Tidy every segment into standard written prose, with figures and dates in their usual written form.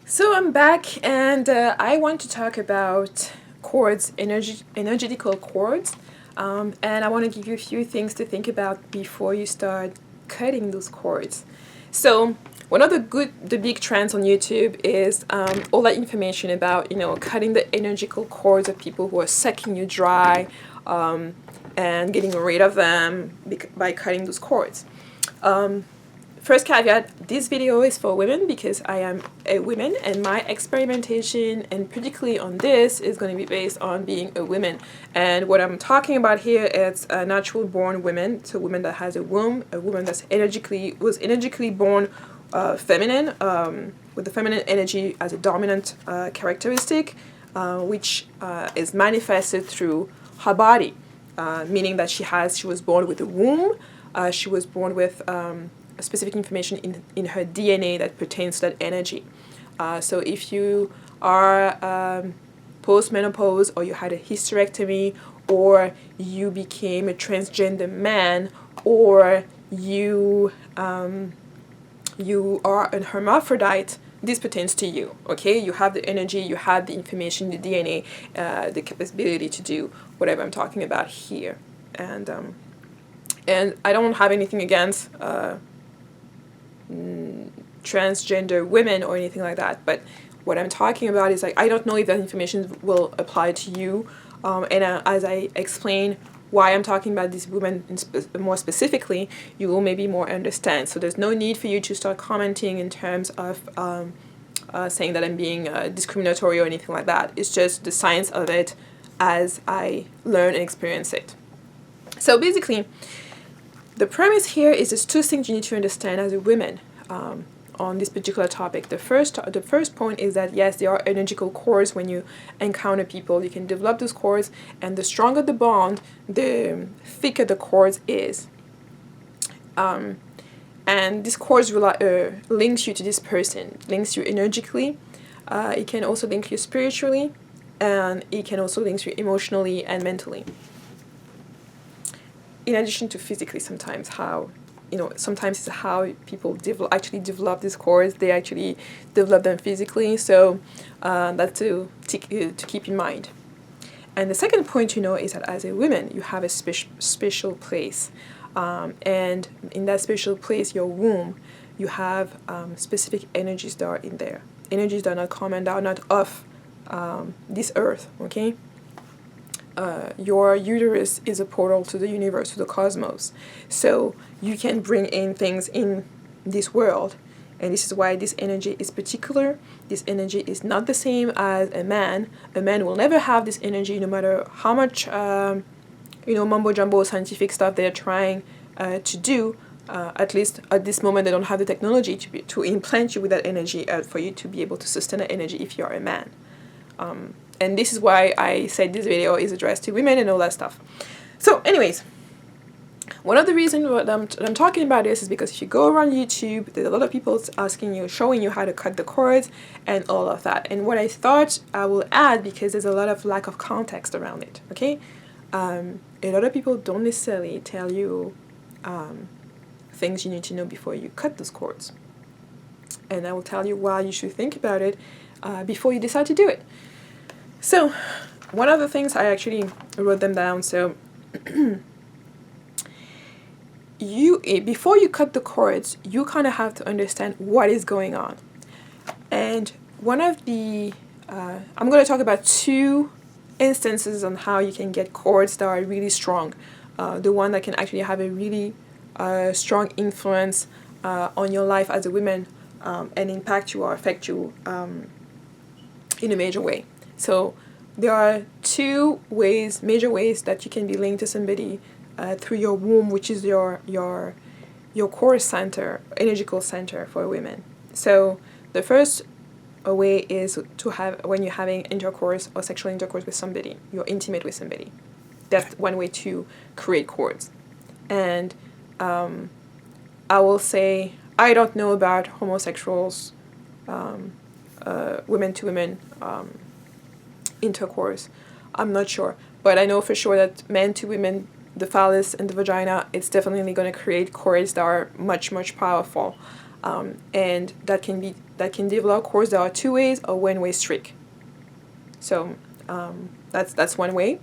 So I'm back, and I want to talk about chords, energetical chords, and I want to give you a few things to think about before you start cutting those chords. So one of the big trends on YouTube is all that information about cutting the energetical chords of people who are sucking you dry, and getting rid of them by cutting those chords. First caveat, this video is for women because I am a woman and my experimentation, and particularly on this, is going to be based on being a woman. And what I'm talking about here is a natural born woman, so a woman that has a womb, a woman was energetically born feminine, with the feminine energy as a dominant characteristic, which is manifested through her body, meaning that she was born with a womb, she was born with specific information in her DNA that pertains to that energy. So if you are post-menopause, or you had a hysterectomy, or you became a transgender man, or you are a hermaphrodite, this pertains to you, okay? You have the energy, you have the information, the DNA, the capability to do whatever I'm talking about here. And I don't have anything against transgender women or anything like that, but what I'm talking about is, like, I don't know if that information will apply to you, and as I explain why I'm talking about these women more specifically, you will maybe more understand. So there's no need for you to start commenting in terms of saying that I'm being discriminatory or anything like that. It's just the science of it as I learn and experience it. So basically, the premise here is there's two things you need to understand as a woman on this particular topic. The first point is that yes, there are energetical chords. When you encounter people, you can develop those chords, and the stronger the bond, the thicker the chords is. And this chords links you to this person, links you energetically. It can also link you spiritually, and it can also link you emotionally and mentally. In addition to physically, sometimes it's how people actually develop these chords. They actually develop them physically, so that's to keep in mind. And the second point is that as a woman, you have a special place, and in that special place, your womb, you have specific energies that are in there, energies that are not common, that are not of this earth, okay? Your uterus is a portal to the universe, to the cosmos. So you can bring in things in this world. And this is why this energy is particular. This energy is not the same as a man. A man will never have this energy, no matter how much mumbo-jumbo scientific stuff they're trying to do. At least at this moment, they don't have the technology to implant you with that energy for you to be able to sustain that energy if you're a man. And this is why I said this video is addressed to women and all that stuff. So anyways, one of the reasons that I'm talking about this is because if you go around YouTube, there's a lot of people showing you how to cut the chords and all of that. And what I thought I will add, because there's a lot of lack of context around it, okay? A lot of people don't necessarily tell you things you need to know before you cut those chords. And I will tell you why you should think about it before you decide to do it. So, one of the things, I actually wrote them down. So, before you cut the chords, you kind of have to understand what is going on. And one of the, I'm going to talk about two instances on how you can get chords that are really strong. The one that can actually have a really strong influence on your life as a woman, and impact you or affect you in a major way. So there are two major ways that you can be linked to somebody through your womb, which is your core center, energetical center for women. So the first way is to have, when you're having intercourse or sexual intercourse with somebody, you're intimate with somebody. That's one way to create chords. And I will say, I don't know about homosexuals, women to women intercourse. I'm not sure, but I know for sure that men to women, the phallus and the vagina, it's definitely going to create chords that are much, much powerful, and that can be that can develop cords that are two ways or one-way streak. So that's one way.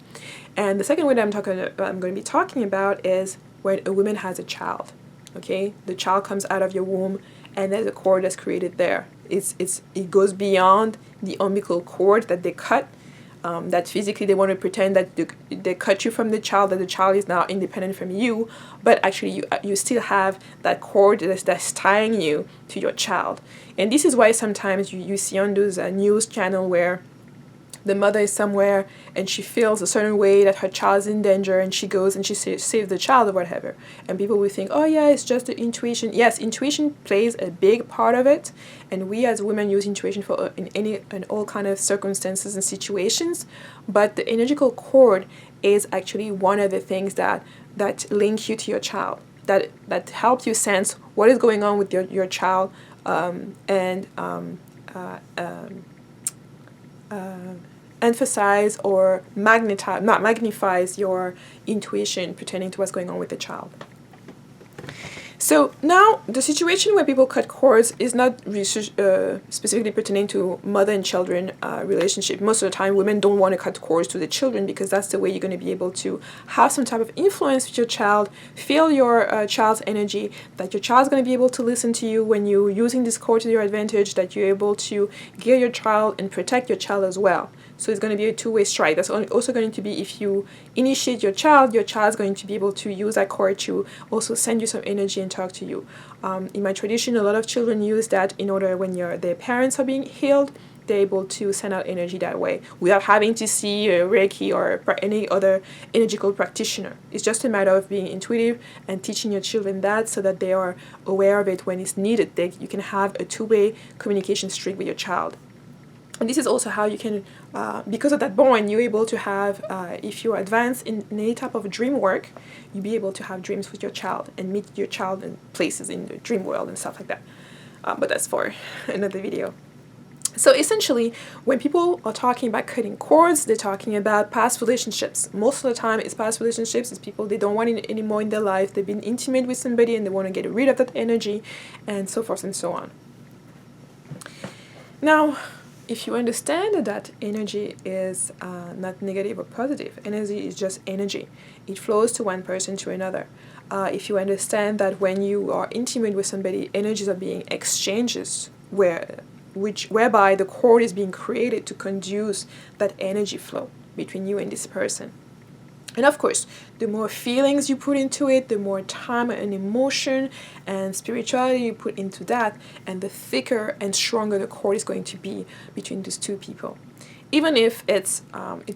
And the second way that I'm going to be talking about is when a woman has a child. Okay, the child comes out of your womb, and there's a cord that's created there. It goes beyond the umbilical cord that they cut. That physically they want to pretend that they cut you from the child, that the child is now independent from you, but actually you still have that cord that's tying you to your child. And this is why sometimes you see on those news channel where the mother is somewhere and she feels a certain way that her child is in danger, and she goes and she saves the child or whatever. And people will think, oh yeah, it's just the intuition. Yes, intuition plays a big part of it, and we as women use intuition for in all kind of circumstances and situations. But the energetical cord is actually one of the things that link you to your child, that helps you sense what is going on with your child, and emphasize or magnifies your intuition pertaining to what's going on with the child. So now the situation where people cut cords is not specifically pertaining to mother and children relationship. Most of the time women don't want to cut cords to the children, because that's the way you're going to be able to have some type of influence with your child, feel your child's energy, that your child's going to be able to listen to you when you're using this cord to your advantage, that you're able to gear your child and protect your child as well. So it's going to be a two-way strike. That's also going to be, if you initiate your child's going to be able to use that cord to also send you some energy and talk to you. In my tradition, a lot of children use that in order, when their parents are being healed, they're able to send out energy that way without having to see a Reiki or any other energetical practitioner. It's just a matter of being intuitive and teaching your children that, so that they are aware of it when it's needed. You can have a two-way communication streak with your child. And this is also how you can, because of that bond, you're able to have, if you're advanced in any type of dream work, you'll be able to have dreams with your child and meet your child in places in the dream world and stuff like that. But that's for another video. So essentially, when people are talking about cutting cords, they're talking about past relationships. Most of the time, it's past relationships. It's people they don't want it anymore in their life. They've been intimate with somebody and they want to get rid of that energy, and so forth and so on. Now, if you understand that energy is not negative or positive, energy is just energy. It flows to one person to another. If you understand that when you are intimate with somebody, energies are being exchanged, whereby the cord is being created to conduce that energy flow between you and this person. And of course, the more feelings you put into it, the more time and emotion and spirituality you put into that, and the thicker and stronger the cord is going to be between these two people. Even if it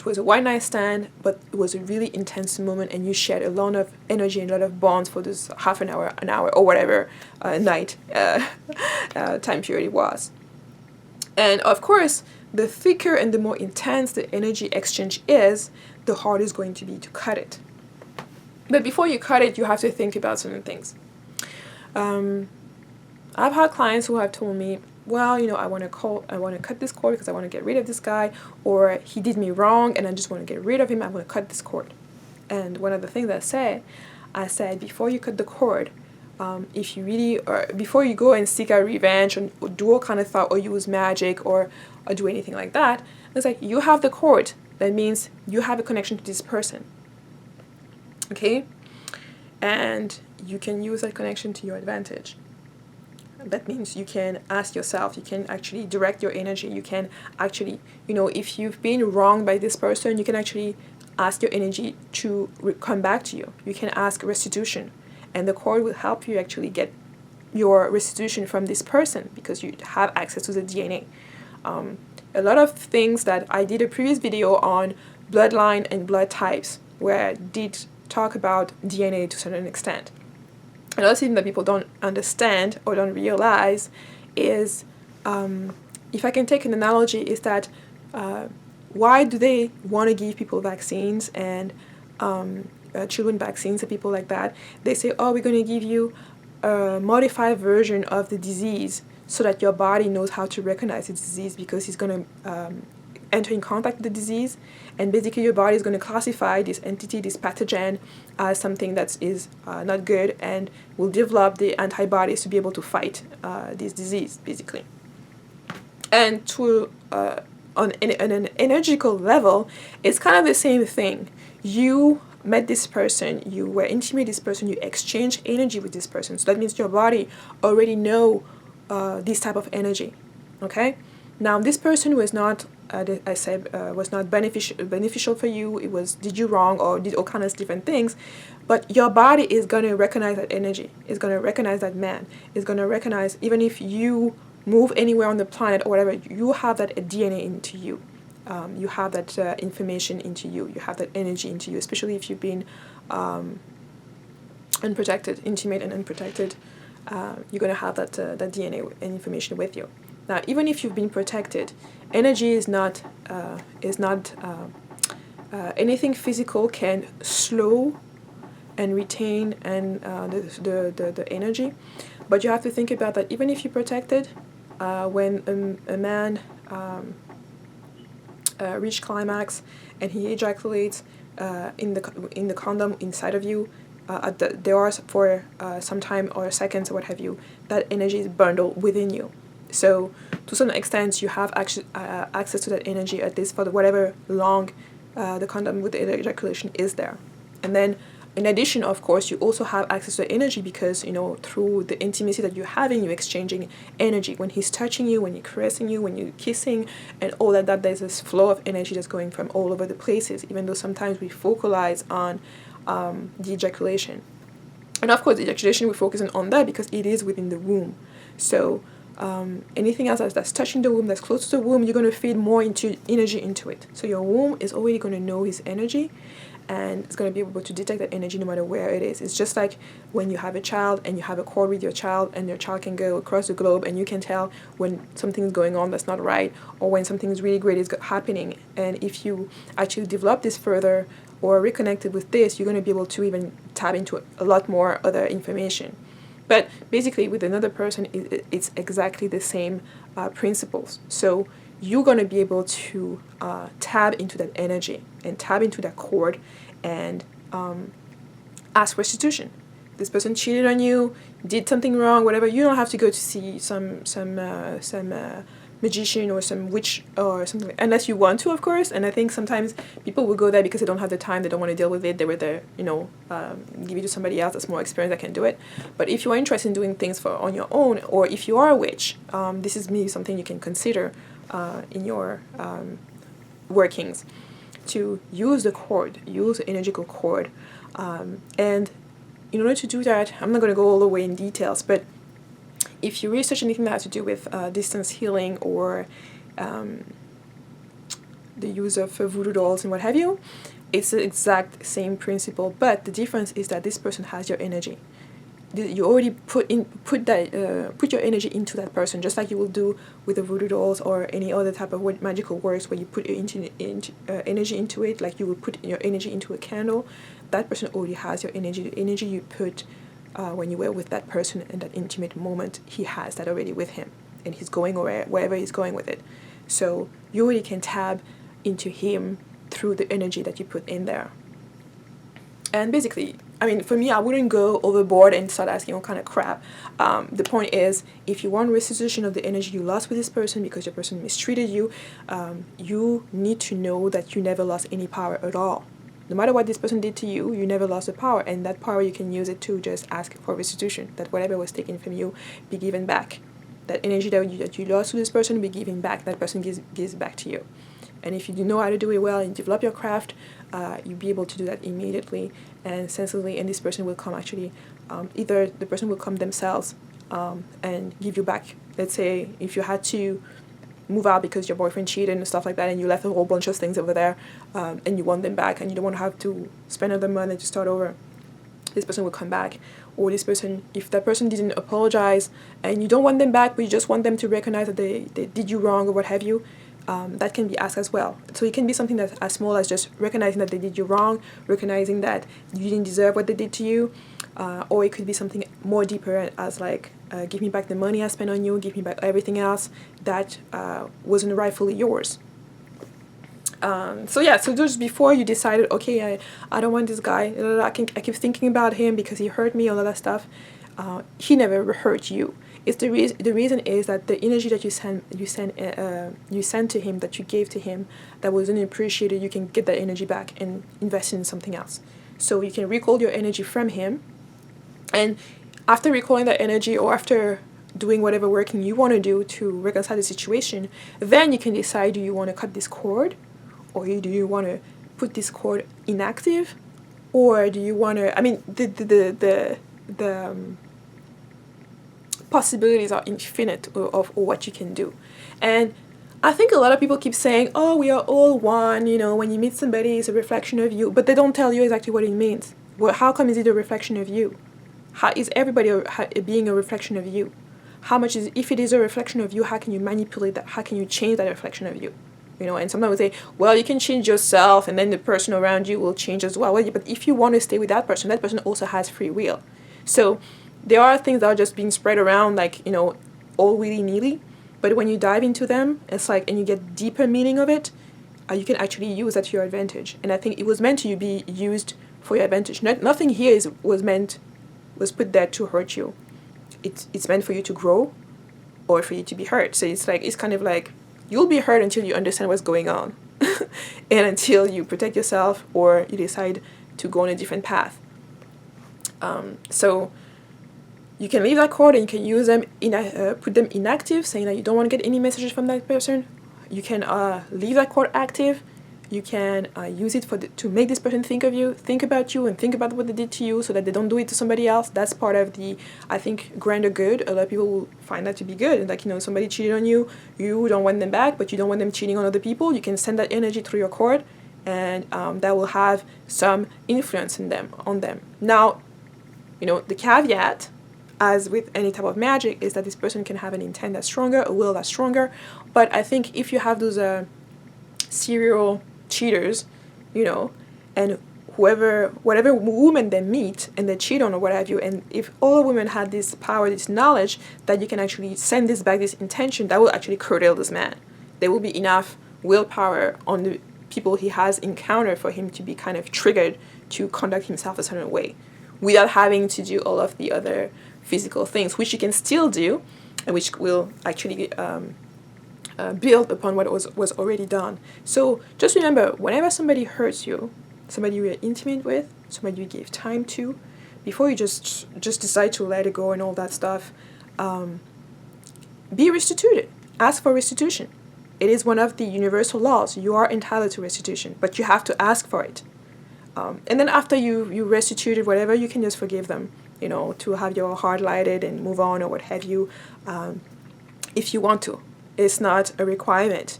was a one-night stand, but it was a really intense moment and you shared a lot of energy and a lot of bonds for this half an hour, or whatever night time period it was. And of course, the thicker and the more intense the energy exchange is, the harder it's going to be to cut it. But before you cut it, you have to think about certain things. I've had clients who have told me, well, I want to cut this cord because I want to get rid of this guy, or he did me wrong and I just want to get rid of him. I want to cut this cord. And one of the things I said, before you cut the cord, if you really, or before you go and seek out revenge or do all kind of thought or use magic or do anything like that, it's like you have the cord. That means you have a connection to this person. Okay? And you can use that connection to your advantage. That means you can ask yourself, you can actually direct your energy. You can actually, if you've been wronged by this person, you can actually ask your energy to come back to you. You can ask restitution. And the cord will help you actually get your restitution from this person because you have access to the DNA. A lot of things that I did a previous video on bloodline and blood types, where I did talk about DNA to a certain extent. Another thing that people don't understand or don't realize is, if I can take an analogy, is that why do they want to give people vaccines and children vaccines and people like that? They say, oh, we're going to give you a modified version of the disease so that your body knows how to recognize the disease, because it's going to enter in contact with the disease, and basically your body is going to classify this entity, this pathogen, as something that is not good, and will develop the antibodies to be able to fight this disease, basically. And to on an energical level, it's kind of the same thing. You met this person, you were intimate with this person, you exchange energy with this person. So that means your body already know this type of energy. Okay? Now this person was not, I said, was not beneficial for you. It was did you wrong or did all kinds of different things. But your body is gonna recognize that energy. It's gonna recognize that man. It's gonna recognize, even if you move anywhere on the planet or whatever, you have that DNA into you. You have that information into you. You have that energy into you, especially if you've been unprotected, intimate and unprotected. You're gonna have that DNA and information with you. Now, even if you've been protected, energy is not anything physical can slow and retain and the energy. But you have to think about that even if you're protected, when a man reach climax and he ejaculates in the condom inside of you, there are for some time or seconds or what have you, that energy is bundled within you. So to some extent you have access to that energy, at least for whatever long the condom with the ejaculation is there. And then in addition, of course, you also have access to energy because, through the intimacy that you're having, you're exchanging energy. When he's touching you, when you're caressing you, when you're kissing, and all that, there's this flow of energy that's going from all over the places, even though sometimes we focalize on the ejaculation. And of course, the ejaculation, we're focusing on that because it is within the womb. So anything else that's touching the womb, that's close to the womb, you're going to feed more energy into it. So your womb is already going to know his energy, and it's going to be able to detect that energy no matter where it is. It's just like when you have a child and you have a cord with your child, and your child can go across the globe and you can tell when something's going on that's not right, or when something is really great is happening. And if you actually develop this further or reconnected with this, you're going to be able to even tap into a lot more other information. But basically with another person, it's exactly the same principles. So you're going to be able to tap into that energy and tap into that cord and ask restitution. This person cheated on you, did something wrong, whatever. You don't have to go to see some magician or some witch or something, unless you want to, of course. And I think sometimes people will go there because they don't have the time, they don't want to deal with it. They were there, give it to somebody else that's more experienced that can do it. But if you are interested in doing things on your own, or if you are a witch, this is maybe something you can consider in your workings, to use the cord, use the energetical cord. And in order to do that, I'm not going to go all the way in details, but if you research anything that has to do with distance healing or the use of voodoo dolls and what have you, it's the exact same principle, but the difference is that this person has your energy. You already put your energy into that person, just like you will do with the voodoo dolls or any other type of magical works where you put your energy into it, like you would put your energy into a candle. That person already has your energy. The energy you put when you were with that person in that intimate moment, he has that already with him, and he's going wherever he's going with it. So you already can tap into him through the energy that you put in there. And basically, I mean, for me, I wouldn't go overboard and start asking all kind of crap. The point is, if you want restitution of the energy you lost with this person because your person mistreated you, you need to know that you never lost any power at all. No matter what this person did to you, you never lost the power, and that power you can use it to just ask for restitution, that whatever was taken from you be given back. That energy that you lost to this person be given back, that person gives back to you. And if you know how to do it well and develop your craft, you'll be able to do that immediately and sensibly, and this person will come actually, either the person will come themselves and give you back. Let's say if you had to move out because your boyfriend cheated and stuff like that, and you left a whole bunch of things over there, and you want them back, and you don't want to have to spend another money to start over, this person will come back. Or this person, if that person didn't apologize and you don't want them back, but you just want them to recognize that they did you wrong or what have you, that can be asked as well. So it can be something that's as small as just recognizing that they did you wrong, recognizing that you didn't deserve what they did to you, or it could be something more deeper as like, give me back the money I spent on you, give me back everything else that wasn't rightfully yours. So just before you decided, okay, I don't want this guy, I keep thinking about him because he hurt me, all of that stuff, he never hurt you. It's the reason is that the energy that you send to him, that you gave to him, that wasn't appreciated, you can get that energy back and invest in something else. So you can recall your energy from him, and after recalling that energy, or after doing whatever working you want to do to reconcile the situation, then you can decide, do you want to cut this cord, or do you want to put this cord inactive, or do you want to, I mean, the possibilities are infinite of what you can do. And I think a lot of people keep saying, oh, we are all one, you know, when you meet somebody, it's a reflection of you, but they don't tell you exactly what it means. Well, how come is it a reflection of you? How is everybody being a reflection of you? How much is, if it is a reflection of you, how can you manipulate that? How can you change that reflection of you? You know, and sometimes we say, well, you can change yourself and then the person around you will change as well. Well, but if you want to stay with that person also has free will. So there are things that are just being spread around, like, you know, all willy-nilly. But when you dive into them, it's like, and you get deeper meaning of it, you can actually use that to your advantage. And I think it was meant to be used for your advantage. Nothing here was put there to hurt you. It's meant for you to grow or for you to be hurt. So it's kind of like you'll be hurt until you understand what's going on and until you protect yourself or you decide to go on a different path. So you can leave that cord and you can use them, put them inactive, saying that you don't want to get any messages from that person. You can leave that cord active. You can use it to make this person think of you, think about you, and think about what they did to you so that they don't do it to somebody else. That's part of the, I think, grander good. A lot of people will find that to be good. Like, you know, somebody cheated on you, you don't want them back, but you don't want them cheating on other people. You can send that energy through your cord, and that will have some influence on them. Now, you know, the caveat, as with any type of magic, is that this person can have an intent that's stronger, a will that's stronger. But I think if you have those serial cheaters, you know, and whatever woman they meet and they cheat on or what have you, and if all women had this power, this knowledge that you can actually send this back, this intention, that will actually curtail this man. There will be enough willpower on the people he has encountered for him to be kind of triggered to conduct himself a certain way without having to do all of the other physical things, which you can still do and which will actually build upon what was already done. So just remember, whenever somebody hurts you, somebody you're intimate with, somebody you give time to, before you just decide to let it go and all that stuff, be restituted. Ask for restitution. It is one of the universal laws. You are entitled to restitution, but you have to ask for it. And then after you restituted whatever, you can just forgive them, you know, to have your heart lighted and move on or what have you, if you want to. It's not a requirement.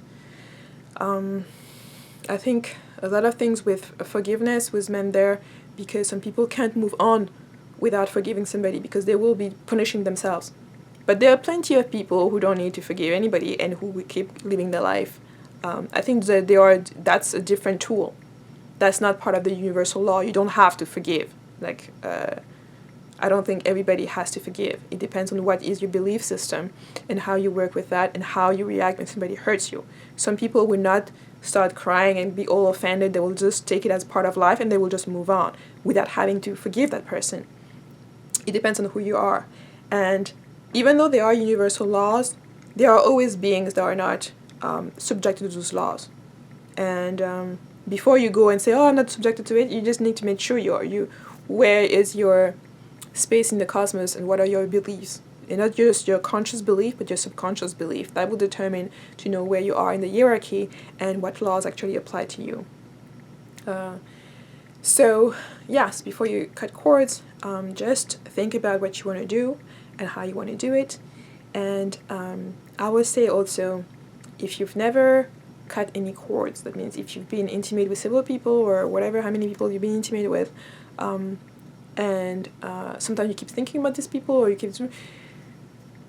I think a lot of things with forgiveness was meant there because some people can't move on without forgiving somebody because they will be punishing themselves. But there are plenty of people who don't need to forgive anybody and who will keep living their life. I think that that's a different tool. That's not part of the universal law. You don't have to forgive. I don't think everybody has to forgive. It depends on what is your belief system and how you work with that and how you react when somebody hurts you. Some people will not start crying and be all offended. They will just take it as part of life and they will just move on without having to forgive that person. It depends on who you are. And even though there are universal laws, there are always beings that are not subjected to those laws. And before you go and say, oh, I'm not subjected to it, you just need to make sure where is your space in the cosmos and what are your beliefs, and not just your conscious belief but your subconscious belief. That will determine to know where you are in the hierarchy and what laws actually apply to you. So yes, before you cut cords, just think about what you want to do and how you want to do it. And I would say also, if you've never cut any cords, that means if you've been intimate with several people or whatever, how many people you've been intimate with, and sometimes you keep thinking about these people, or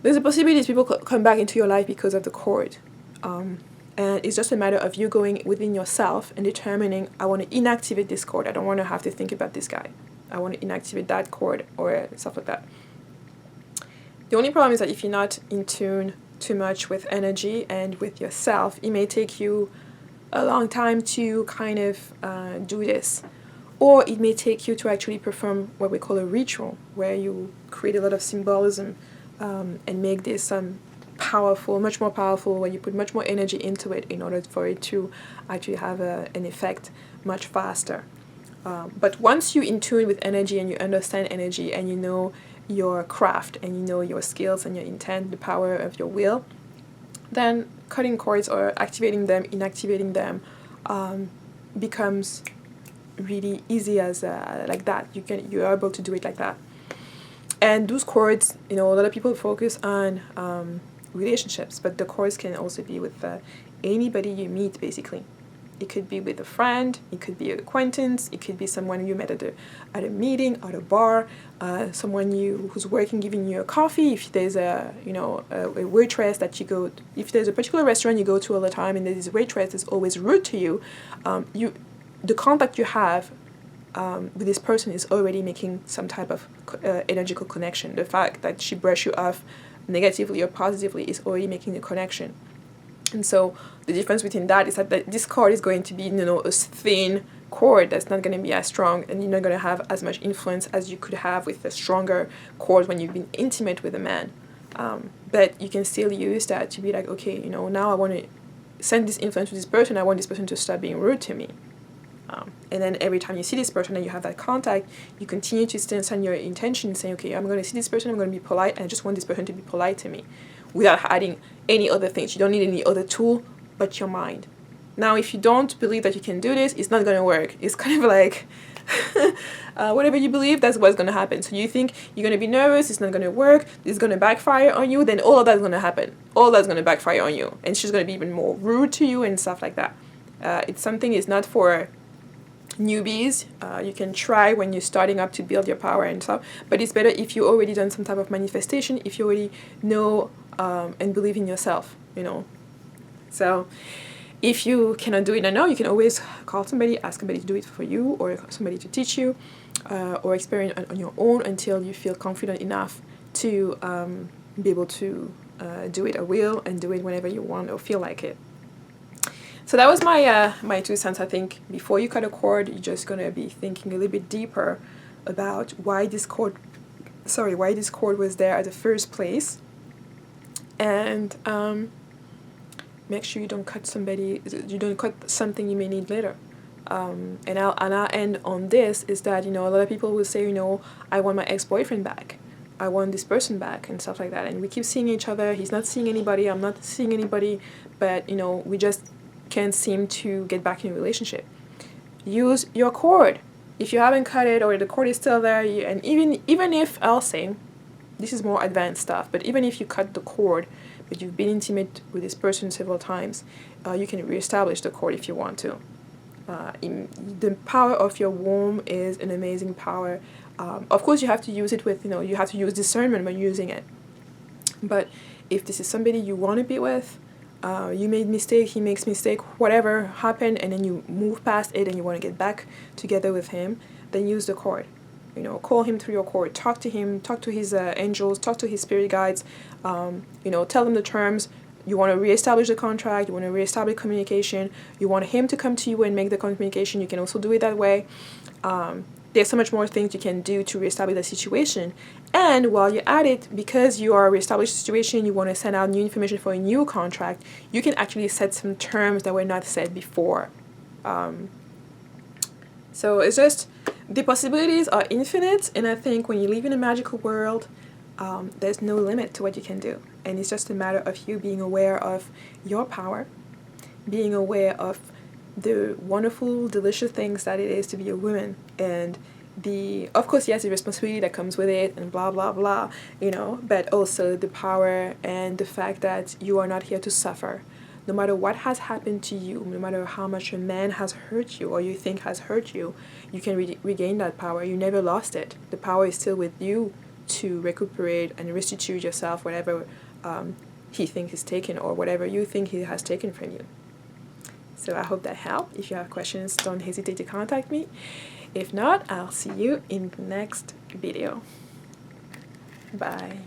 there's a possibility people come back into your life because of the cord. And it's just a matter of you going within yourself and determining, I want to inactivate this cord. I don't want to have to think about this guy. I want to inactivate that cord or stuff like that. The only problem is that if you're not in tune too much with energy and with yourself, it may take you a long time to kind of do this. Or it may take you to actually perform what we call a ritual, where you create a lot of symbolism and make this powerful, much more powerful, where you put much more energy into it in order for it to actually have an effect much faster. But once you're in tune with energy and you understand energy and you know your craft and you know your skills and your intent, the power of your will, then cutting cords or activating them, inactivating them becomes really easy as like that. You're able to do it like that. And those cords, a lot of people focus on relationships, but the cords can also be with anybody you meet, basically. It could be with a friend, it could be an acquaintance, it could be someone you met at a meeting, at a bar, someone who's working giving you a coffee. If there's a waitress that you go, if there's a particular restaurant you go to all the time and there's a waitress that's always rude to you, the contact you have with this person is already making some type of energical connection. The fact that she brushed you off negatively or positively is already making a connection. And so the difference between that is that this cord is going to be, a thin cord that's not going to be as strong, and you're not going to have as much influence as you could have with a stronger cord when you've been intimate with a man. But you can still use that to be like, okay, now I want to send this influence to this person. I want this person to stop being rude to me. And then every time you see this person and you have that contact, you continue to send your intention, saying, okay, I'm going to see this person, I'm going to be polite, and I just want this person to be polite to me, without adding any other things. You don't need any other tool but your mind. Now, if you don't believe that you can do this, it's not going to work. It's kind of like whatever you believe, that's what's going to happen. So you think you're going to be nervous, it's not going to work, it's going to backfire on you, then all of that's going to happen. All that's going to backfire on you. And she's going to be even more rude to you and stuff like that. It's not for newbies. You can try when you're starting up to build your power and stuff, but it's better if you already done some type of manifestation, if you already know and believe in yourself, So if you cannot do it now, you can always call somebody, ask somebody to do it for you, or somebody to teach you, or experiment on your own until you feel confident enough to be able to do it at will and do it whenever you want or feel like it. So that was my 2 cents. I think before you cut a cord, you're just gonna be thinking a little bit deeper about why this cord was there at the first place, and make sure you don't cut something you may need later. And I'll end on this is that a lot of people will say, I want my ex-boyfriend back, I want this person back, and stuff like that. And we keep seeing each other. He's not seeing anybody. I'm not seeing anybody. But we just can't seem to get back in a relationship. Use your cord. If you haven't cut it or the cord is still there, and even if I'll say, this is more advanced stuff, but even if you cut the cord, but you've been intimate with this person several times, you can reestablish the cord if you want to. The power of your womb is an amazing power. Of course, you have to use it with, you have to use discernment when using it. But if this is somebody you want to be with, you made mistake, he makes mistake, whatever happened, and then you move past it and you want to get back together with him, then use the cord. Call him through your cord, talk to him, talk to his angels, talk to his spirit guides, tell them the terms. You want to reestablish the contract, you want to reestablish communication, you want him to come to you and make the communication, you can also do it that way. There's so much more things you can do to reestablish the situation. And while you're at it, because you are reestablishing the situation, you want to send out new information for a new contract, you can actually set some terms that were not set before. So it's just, the possibilities are infinite, and I think when you live in a magical world, there's no limit to what you can do. And it's just a matter of you being aware of your power, being aware of the wonderful, delicious things that it is to be a woman, and of course, yes, the responsibility that comes with it, and blah, blah, blah, but also the power and the fact that you are not here to suffer. No matter what has happened to you, no matter how much a man has hurt you or you think has hurt you, you can regain that power. You never lost it. The power is still with you to recuperate and restitute yourself whatever he thinks is taken or whatever you think he has taken from you. So I hope that helped. If you have questions, don't hesitate to contact me. If not, I'll see you in the next video. Bye.